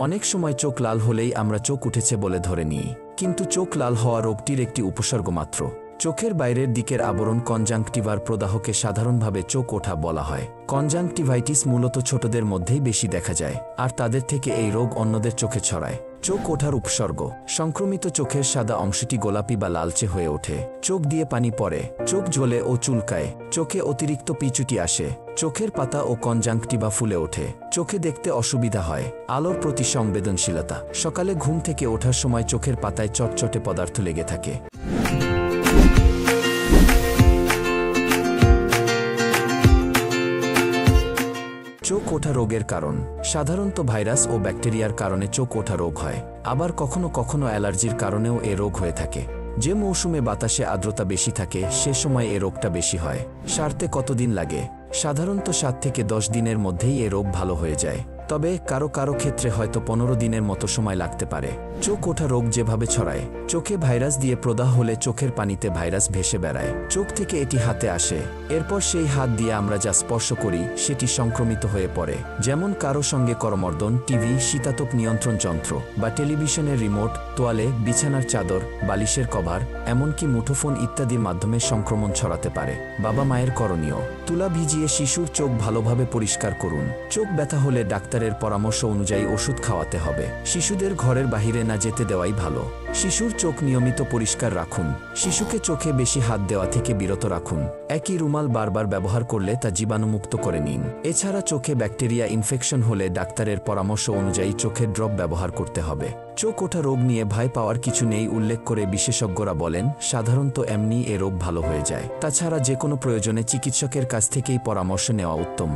অনেক সময় চোখ লাল হলেই আমরা চোখ উঠেছে বলে ধরে নিই, কিন্তু চোখ লাল হওয়া রোগটির একটি উপসর্গ মাত্র। চোখের বাইরের দিকের আবরণ কনজাংক্টিভার প্রদাহকে সাধারণভাবে চোখ ওঠা বলা হয়। কনজাংক্টিভাইটিস মূলত ছোটদের মধ্যেই বেশি দেখা যায়, আর তাদের থেকে এই রোগ অন্যদের চোখে ছড়ায়। চোখ ওঠার উপসর্গ: সংক্রমিত চোখের সাদা অংশটি গোলাপি বা লালচে হয়ে ওঠে, চোখ দিয়ে পানি পড়ে, চোখ জ্বলে ও চুলকায়, চোখে অতিরিক্ত পিচুটি আসে, চোখের পাতা ও কনজাংক্টিভা ফুলে ওঠে, চোখে দেখতে অসুবিধা হয়, আলোর প্রতি সংবেদনশীলতা, সকালে ঘুম থেকে ওঠার সময় চোখের পাতায় চটচটে পদার্থ লেগে থাকে। চোখ ওঠা রোগের কারণ: সাধারণত ভাইরাস ও ব্যাকটেরিয়ার কারণে চোখ ওঠা রোগ হয়, আবার কখনো কখনো অ্যালার্জির কারণেও এ রোগ হয়ে থাকে। যে মৌসুমে বাতাসে আর্দ্রতা বেশি থাকে সে সময় এ রোগটা বেশি হয়। সারতে কতদিন লাগে? সাধারণত 7 থেকে 10 দিনের মধ্যেই এ রোগ ভালো হয়ে যায়, তবে কারো কারো ক্ষেত্রে হয়তো 15 দিনের মতো সময় লাগতে পারে। চোখ ওঠা রোগ যেভাবে ছড়ায়: চোখে ভাইরাস দিয়ে প্রদাহ হলে চোখের পানিতে ভাইরাস ভেসে বেড়ায়, চোখ থেকে এটি হাতে আসে, এরপর সেই হাত দিয়ে আমরা যা স্পর্শ করি সেটি সংক্রমিত হয়ে পড়ে, যেমন কারো সঙ্গে করমর্দন, টিভি, শীতাতপ নিয়ন্ত্রণ যন্ত্র বা টেলিভিশনের রিমোট, তোয়ালে, বিছানার চাদর, বালিশের কভার, এমনকি মুঠোফোন ইত্যাদির মাধ্যমে সংক্রমণ ছড়াতে পারে। বাবা মায়ের করণীয়: তুলা ভিজিয়ে শিশুর চোখ ভালোভাবে পরিষ্কার করুন। চোখ ব্যথা হলে ডাক্তারের পরামর্শ অনুযায়ী ওষুধ খাওয়াতে হবে। শিশুদের ঘরের বাহিরে না যেতে দেওয়াই ভালো। শিশুর চোখ নিয়মিত পরিষ্কার রাখুন। শিশুকে চোখে বেশি হাত দেওয়া থেকে বিরত রাখুন। একই রুমাল বারবার ব্যবহার করলে তা জীবাণুমুক্ত করে নিন। এছাড়া চোখে ব্যাকটেরিয়া ইনফেকশন হলে ডাক্তারের পরামর্শ অনুযায়ী চোখের ড্রপ ব্যবহার করতে হবে। চোখ ওঠা রোগ নিয়ে ভয় পাওয়ার কিছু নেই উল্লেখ করে বিশেষজ্ঞরা বলেন, সাধারণত এমনি এ রোগ ভালো হয়ে যায়। তাছাড়া যে কোনো প্রয়োজনে চিকিৎসকের কাছ থেকেই পরামর্শ নেওয়া উত্তম।